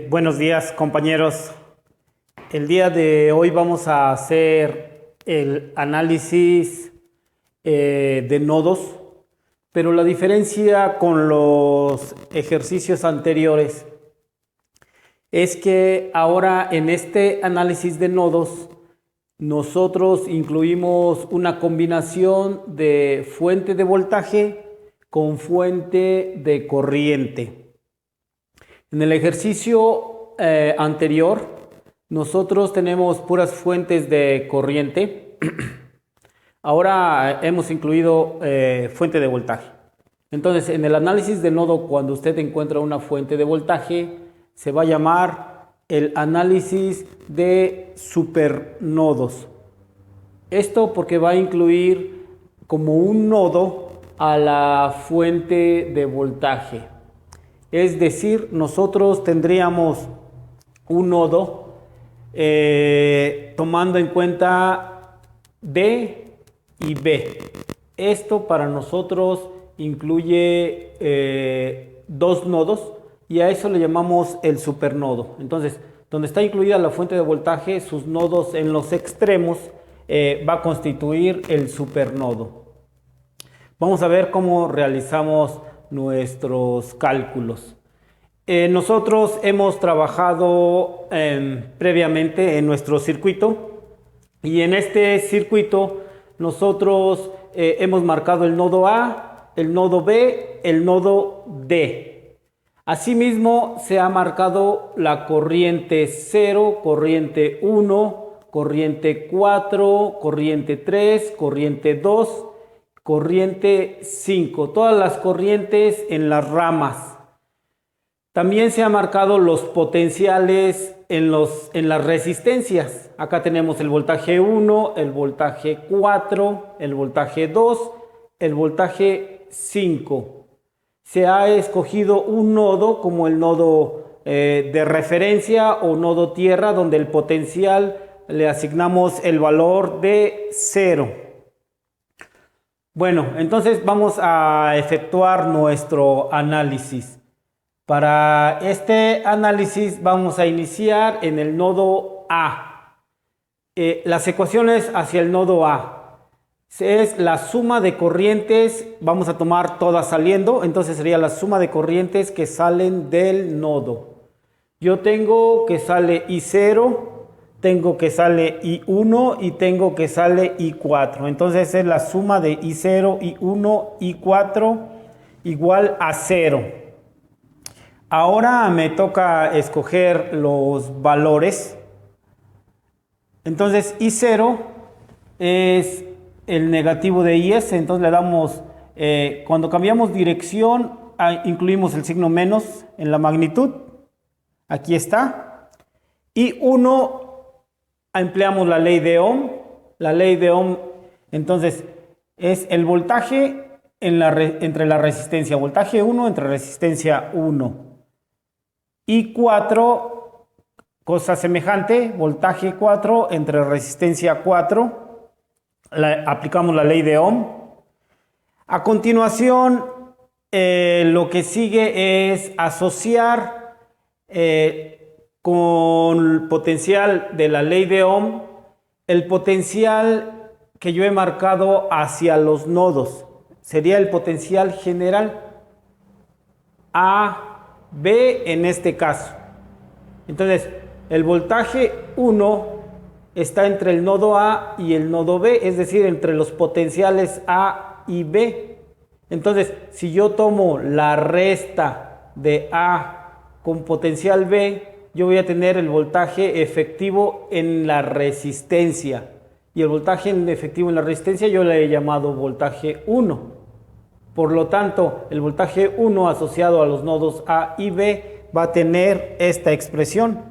Buenos días, compañeros. El día de hoy vamos a hacer el análisis de nodos, pero la diferencia con los ejercicios anteriores es que ahora en este análisis de nodos nosotros incluimos una combinación de fuente de voltaje con fuente de corriente. En el ejercicio anterior, nosotros tenemos puras fuentes de corriente. Ahora hemos incluido fuente de voltaje. Entonces, en el análisis de nodo, cuando usted encuentra una fuente de voltaje, se va a llamar el análisis de supernodos. Esto porque va a incluir como un nodo a la fuente de voltaje. Es decir, nosotros tendríamos un nodo tomando en cuenta D y B. Esto para nosotros incluye dos nodos y a eso le llamamos el supernodo. Entonces, donde está incluida la fuente de voltaje, sus nodos en los extremos va a constituir el supernodo. Vamos a ver cómo realizamos nuestros cálculos. Nosotros hemos trabajado previamente en nuestro circuito y en este circuito nosotros hemos marcado el nodo A, el nodo B, el nodo D. Asimismo se ha marcado la corriente 0, corriente 1, corriente 4, corriente 3, corriente 2, corriente 5, todas las corrientes en las ramas. También se han marcado los potenciales en las resistencias. Acá tenemos el voltaje 1, el voltaje 4, el voltaje 2, el voltaje 5. Se ha escogido un nodo como el nodo de referencia o nodo tierra, donde el potencial le asignamos el valor de 0. Bueno, entonces vamos a efectuar nuestro análisis. Para este análisis vamos a iniciar en el nodo A. Las ecuaciones hacia el nodo A es la suma de corrientes, vamos a tomar todas saliendo, entonces sería la suma de corrientes que salen del nodo. Yo tengo que sale I0, tengo que sale I1 y tengo que sale I4. Entonces es la suma de I0, I1, I4 igual a 0. Ahora me toca escoger los valores. Entonces I0 es el negativo de IS, entonces le damos, cuando cambiamos dirección, incluimos el signo menos en la magnitud. Aquí está. I1 empleamos la ley de Ohm. La ley de Ohm, entonces, es el voltaje entre la resistencia. Voltaje 1 entre resistencia 1. I4, cosa semejante, voltaje 4 entre resistencia 4. Aplicamos la ley de Ohm. A continuación, lo que sigue es asociar con el potencial de la ley de Ohm, el potencial que yo he marcado hacia los nodos. Sería el potencial general A, B en este caso. Entonces, el voltaje 1 está entre el nodo A y el nodo B, es decir, entre los potenciales A y B. Entonces, si yo tomo la resta de A con potencial B, yo voy a tener el voltaje efectivo en la resistencia. Y el voltaje efectivo en la resistencia yo le he llamado voltaje 1. Por lo tanto, el voltaje 1 asociado a los nodos A y B va a tener esta expresión.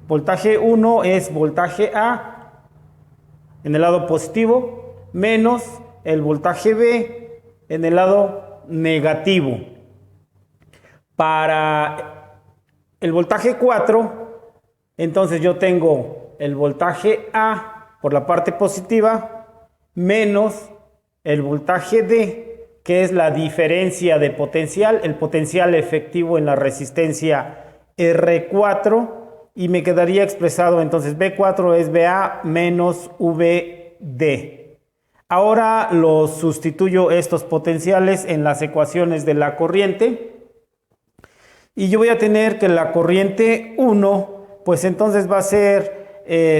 Voltaje 1 es voltaje A en el lado positivo menos el voltaje B en el lado negativo. Para el voltaje 4, entonces yo tengo el voltaje A por la parte positiva menos el voltaje D, que es la diferencia de potencial, el potencial efectivo en la resistencia R4 y me quedaría expresado entonces B4 es VA menos VD. Ahora los sustituyo estos potenciales en las ecuaciones de la corriente y yo voy a tener que la corriente 1 pues entonces va a ser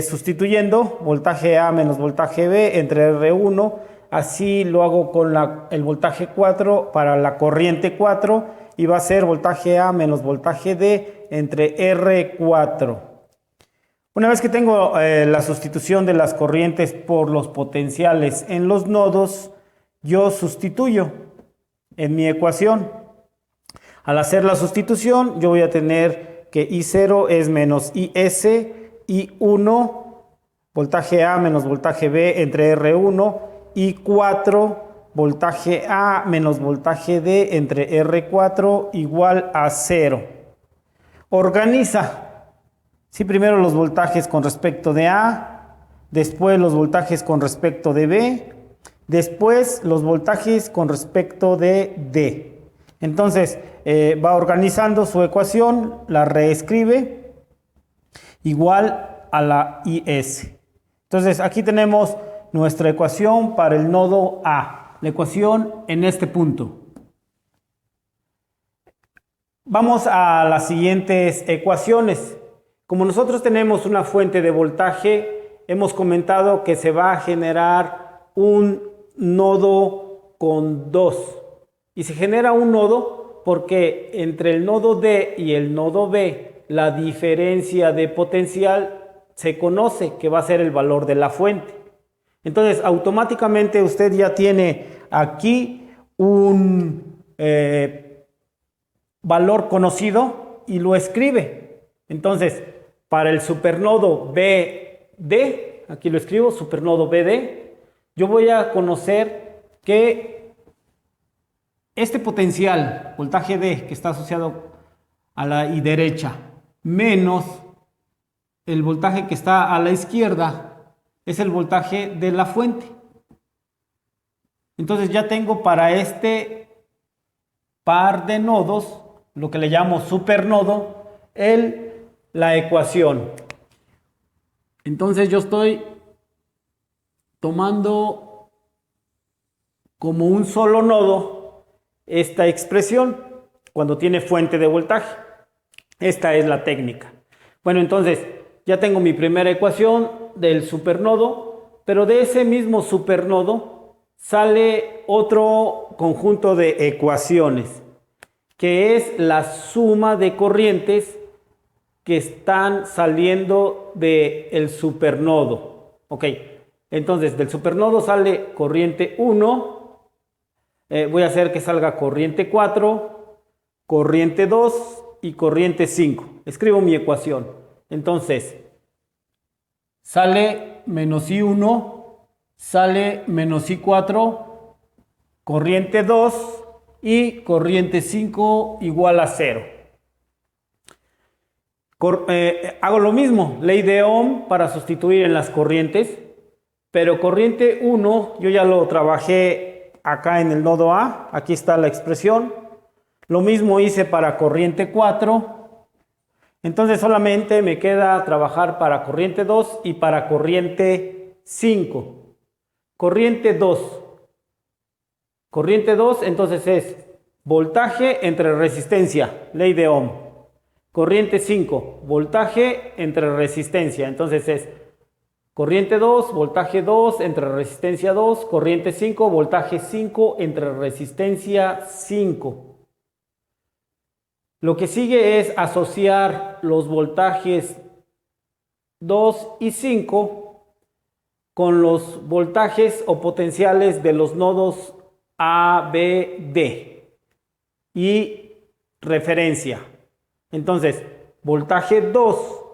sustituyendo voltaje A menos voltaje B entre R1. Así lo hago con el voltaje 4 para la corriente 4 y va a ser voltaje A menos voltaje D entre R4. Una vez que tengo la sustitución de las corrientes por los potenciales en los nodos, yo sustituyo en mi ecuación. Al hacer la sustitución, yo voy a tener que I0 es menos IS, I1, voltaje A menos voltaje B entre R1, I4, voltaje A menos voltaje D entre R4 igual a 0. Organiza. Sí, primero los voltajes con respecto de A, después los voltajes con respecto de B, después los voltajes con respecto de D. Entonces, va organizando su ecuación, la reescribe igual a la IS. Entonces, aquí tenemos nuestra ecuación para el nodo A, la ecuación en este punto. Vamos a las siguientes ecuaciones. Como nosotros tenemos una fuente de voltaje, hemos comentado que se va a generar un nodo con 2. Y se genera un nodo porque entre el nodo D y el nodo B, la diferencia de potencial se conoce que va a ser el valor de la fuente. Entonces, automáticamente usted ya tiene aquí un valor conocido y lo escribe. Entonces, para el supernodo BD, aquí lo escribo, supernodo BD, yo voy a conocer que este potencial, voltaje D, que está asociado a la derecha, menos el voltaje que está a la izquierda, es el voltaje de la fuente. Entonces ya tengo para este par de nodos, lo que le llamo supernodo, la ecuación. Entonces yo estoy tomando como un solo nodo esta expresión cuando tiene fuente de voltaje. Esta es la técnica. Bueno, entonces ya tengo mi primera ecuación del supernodo, pero de ese mismo supernodo sale otro conjunto de ecuaciones, que es la suma de corrientes que están saliendo del supernodo. Ok, entonces del supernodo sale corriente 1, voy a hacer que salga corriente 4, corriente 2 y corriente 5. Escribo mi ecuación. Entonces, sale menos I1, sale menos I4, corriente 2 y corriente 5 igual a 0. Hago lo mismo, ley de Ohm para sustituir en las corrientes, pero corriente 1 yo ya lo trabajé acá en el nodo A, aquí está la expresión. Lo mismo hice para corriente 4, entonces solamente me queda trabajar para corriente 2 y para corriente 5. Corriente 2. Corriente 2 entonces es voltaje entre resistencia, ley de Ohm. Corriente 5, voltaje entre resistencia, entonces es corriente 2, voltaje 2 entre resistencia 2, corriente 5, voltaje 5 entre resistencia 5. Lo que sigue es asociar los voltajes 2 y 5 con los voltajes o potenciales de los nodos A, B, D y referencia. Entonces, voltaje 2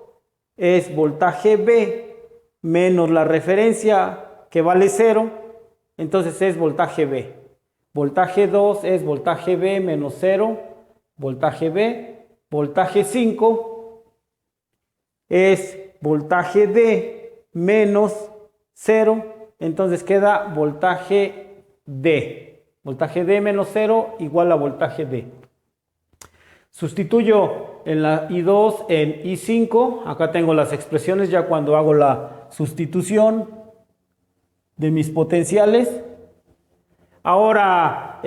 es voltaje B menos la referencia que vale 0, entonces es voltaje B. Voltaje 2 es voltaje B menos 0, voltaje B. Voltaje 5 es voltaje D menos 0, entonces queda voltaje D. Voltaje D menos 0 igual a voltaje D. Sustituyo en la I2 en I5. Acá tengo las expresiones ya cuando hago la sustitución de mis potenciales. Ahora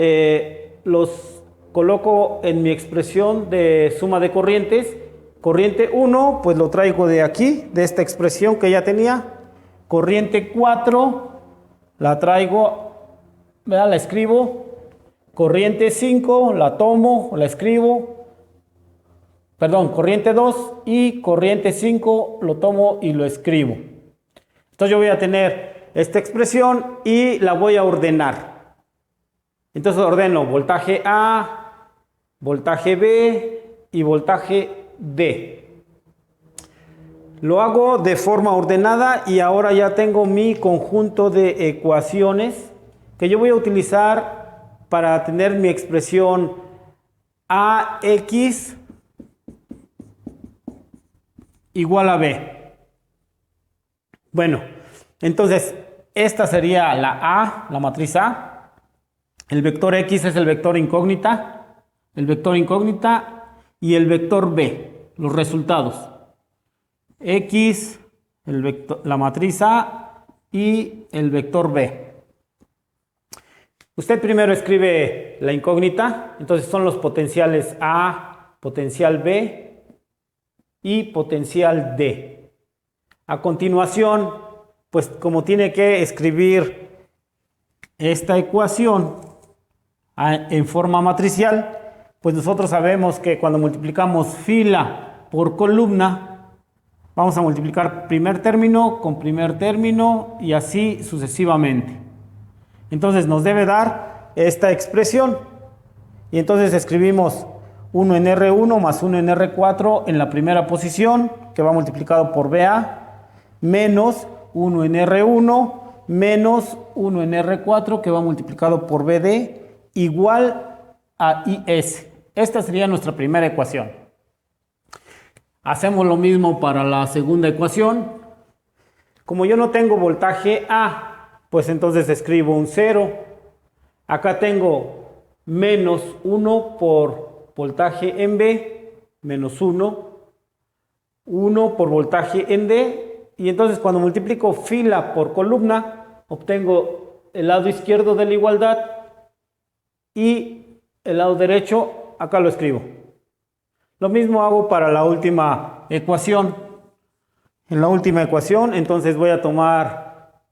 los coloco en mi expresión de suma de corrientes. Corriente 1, pues lo traigo de aquí, de esta expresión que ya tenía. Corriente 4, la traigo, ¿verdad? La escribo. Corriente 5, la tomo, la escribo. Perdón, corriente 2 y corriente 5 lo tomo y lo escribo. Entonces yo voy a tener esta expresión y la voy a ordenar. Entonces ordeno voltaje A, voltaje B y voltaje D. Lo hago de forma ordenada y ahora ya tengo mi conjunto de ecuaciones que yo voy a utilizar para tener mi expresión AX igual a B. Bueno, entonces esta sería la A, la matriz A. El vector X es el vector incógnita, y el vector B, los resultados. X, la matriz A y el vector B. Usted primero escribe la incógnita, entonces son los potenciales A, potencial B y potencial D. A continuación, pues como tiene que escribir esta ecuación en forma matricial, pues nosotros sabemos que cuando multiplicamos fila por columna, vamos a multiplicar primer término con primer término y así sucesivamente. Entonces nos debe dar esta expresión. Y entonces escribimos 1 en R1 más 1 en R4 en la primera posición, que va multiplicado por BA, menos 1 en R1 menos 1 en R4, que va multiplicado por BD, igual a IS. Esta sería nuestra primera ecuación. Hacemos lo mismo para la segunda ecuación. Como yo no tengo voltaje A, pues entonces escribo un 0. Acá tengo menos 1 por voltaje en B, menos 1. 1 por voltaje en D. Y entonces cuando multiplico fila por columna, obtengo el lado izquierdo de la igualdad y el lado derecho, acá lo escribo. Lo mismo hago para la última ecuación. En la última ecuación, entonces voy a tomar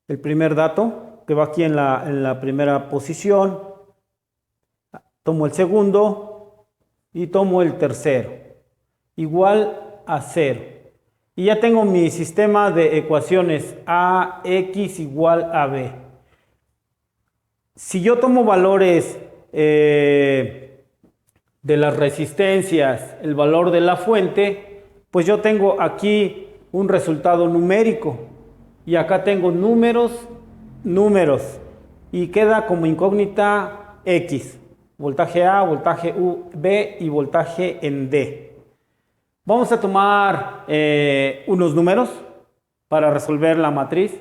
el primer dato, que va aquí en la primera posición. Tomo el segundo y tomo el tercero. Igual a 0. Y ya tengo mi sistema de ecuaciones AX igual a B. Si yo tomo valores de las resistencias, el valor de la fuente, pues yo tengo aquí un resultado numérico. Y acá tengo números, y queda como incógnita X. Voltaje A, voltaje B y voltaje en D. Vamos a tomar unos números para resolver la matriz.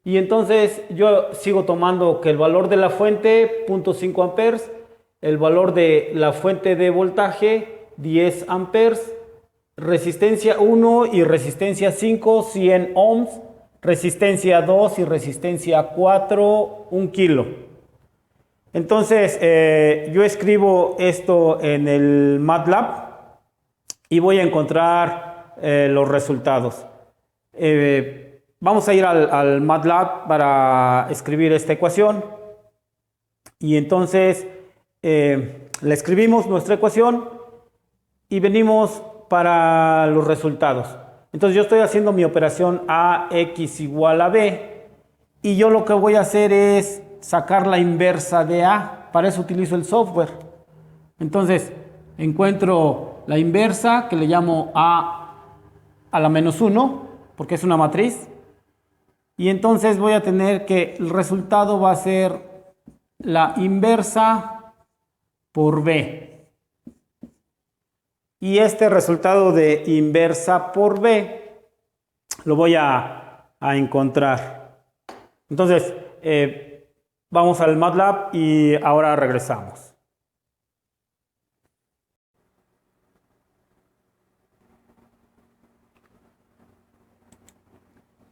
Y entonces yo sigo tomando que el valor de la fuente, 0.5 amperes, el valor de la fuente de voltaje, 10 amperes, resistencia 1 y resistencia 5, 100 ohms, resistencia 2 y resistencia 4, 1 kilo. Entonces yo escribo esto en el MATLAB y voy a encontrar los resultados. Vamos a ir al MATLAB para escribir esta ecuación. Y entonces le escribimos nuestra ecuación y venimos para los resultados. Entonces yo estoy haciendo mi operación AX igual a B. Y yo lo que voy a hacer es sacar la inversa de A. Para eso utilizo el software. Entonces encuentro la inversa, que le llamo A a la menos 1, porque es una matriz. Y entonces voy a tener que el resultado va a ser la inversa por B. Y este resultado de inversa por B lo voy a encontrar. Entonces, vamos al MATLAB y ahora regresamos.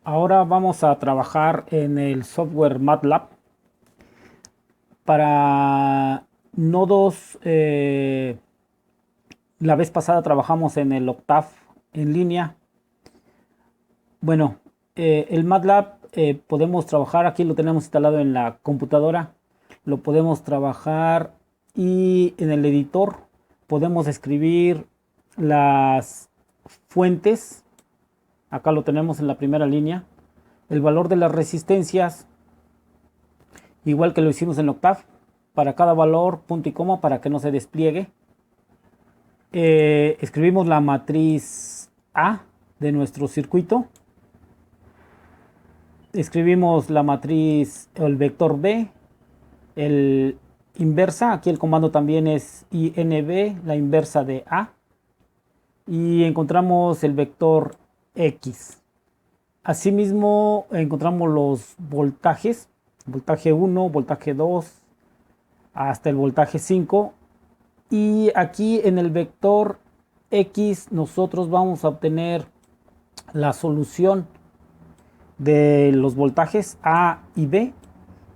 Ahora vamos a trabajar en el software MATLAB para nodos. La vez pasada trabajamos en el Octave en línea. Bueno, el MATLAB podemos trabajar, aquí lo tenemos instalado en la computadora, lo podemos trabajar y en el editor podemos escribir las fuentes. Acá lo tenemos en la primera línea. El valor de las resistencias, igual que lo hicimos en Octave, para cada valor, punto y coma, para que no se despliegue. Escribimos la matriz A de nuestro circuito. Escribimos la matriz, el vector B, el inversa. Aquí el comando también es INV, la inversa de A. Y encontramos el vector X. Asimismo, encontramos los voltajes, voltaje 1, voltaje 2, hasta el voltaje 5. Y aquí en el vector X nosotros vamos a obtener la solución de los voltajes A y B.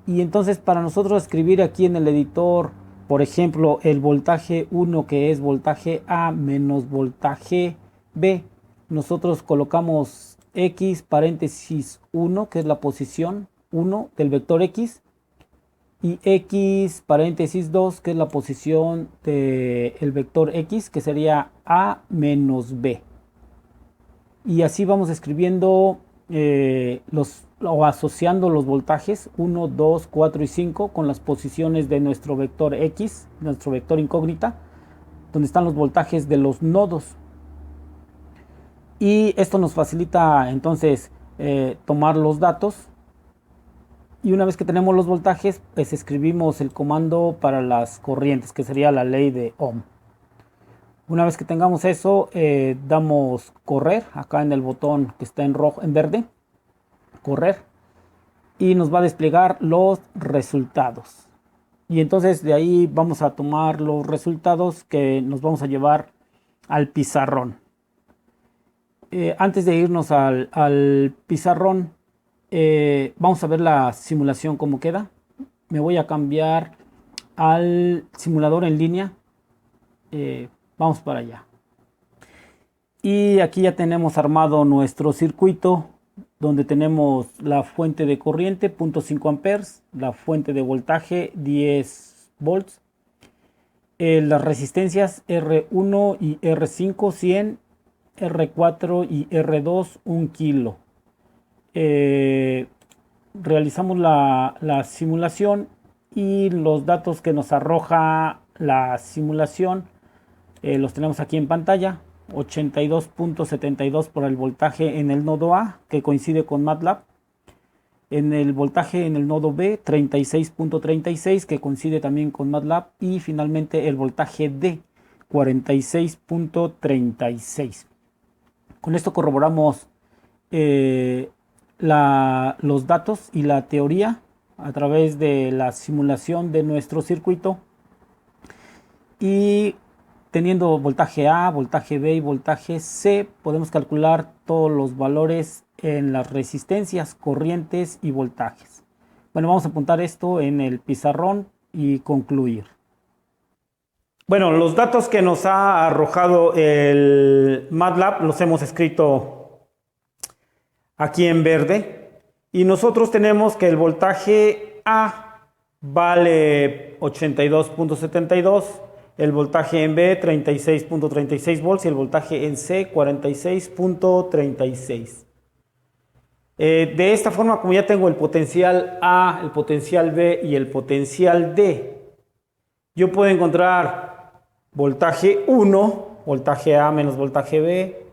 Y entonces para nosotros escribir aquí en el editor, por ejemplo, el voltaje 1, que es voltaje A menos voltaje B, nosotros colocamos X paréntesis 1, que es la posición 1 del vector X, y X paréntesis 2, que es la posición del vector X, que sería A menos B. Y así vamos escribiendo o asociando los voltajes 1, 2, 4 y 5 con las posiciones de nuestro vector X, nuestro vector incógnita, donde están los voltajes de los nodos. Y esto nos facilita entonces tomar los datos. Y una vez que tenemos los voltajes, pues escribimos el comando para las corrientes, que sería la ley de Ohm. Una vez que tengamos eso, damos correr acá en el botón que está en rojo, en verde, correr, y nos va a desplegar los resultados. Y entonces de ahí vamos a tomar los resultados que nos vamos a llevar al pizarrón. Antes de irnos al pizarrón, vamos a ver la simulación cómo queda. Me voy a cambiar al simulador en línea. Vamos para allá. Y aquí ya tenemos armado nuestro circuito, donde tenemos la fuente de corriente 0.5 amperes, la fuente de voltaje 10 volts, las resistencias R1 y R5 100, R4 y R2 1 kilo. Realizamos la simulación y los datos que nos arroja la simulación los tenemos aquí en pantalla. 82.72 por el voltaje en el nodo A, que coincide con MATLAB. En el voltaje en el nodo B, 36.36, que coincide también con MATLAB. Y finalmente el voltaje D, 46.36. Con esto corroboramos los datos y la teoría a través de la simulación de nuestro circuito. Y teniendo voltaje A, voltaje B y voltaje C, podemos calcular todos los valores en las resistencias, corrientes y voltajes. Bueno, vamos a apuntar esto en el pizarrón y concluir. Bueno, los datos que nos ha arrojado el MATLAB los hemos escrito aquí en verde. Y nosotros tenemos que el voltaje A vale 82.72. El voltaje en B 36.36 volts y el voltaje en C 46.36. De esta forma, como ya tengo el potencial A, el potencial B y el potencial D, yo puedo encontrar voltaje 1, voltaje A menos voltaje B,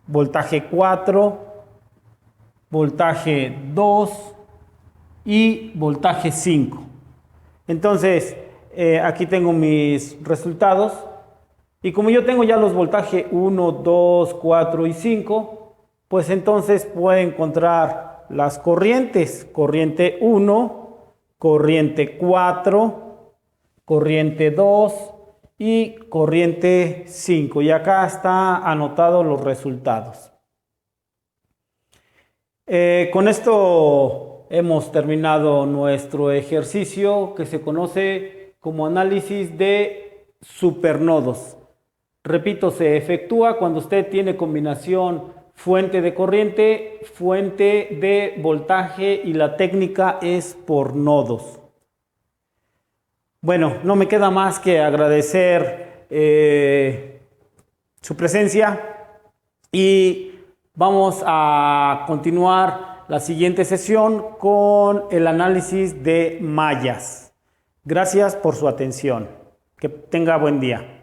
voltaje 4, voltaje 2 y voltaje 5. Entonces, aquí tengo mis resultados y como yo tengo ya los voltajes 1, 2, 4 y 5, pues entonces puedo encontrar las corrientes. Corriente 1, corriente 4, corriente 2 y corriente 5. Y acá está anotado los resultados. Con esto hemos terminado nuestro ejercicio que se conoce como análisis de supernodos. Repito, se efectúa cuando usted tiene combinación fuente de corriente, fuente de voltaje y la técnica es por nodos. Bueno, no me queda más que agradecer su presencia y vamos a continuar la siguiente sesión con el análisis de mallas. Gracias por su atención. Que tenga buen día.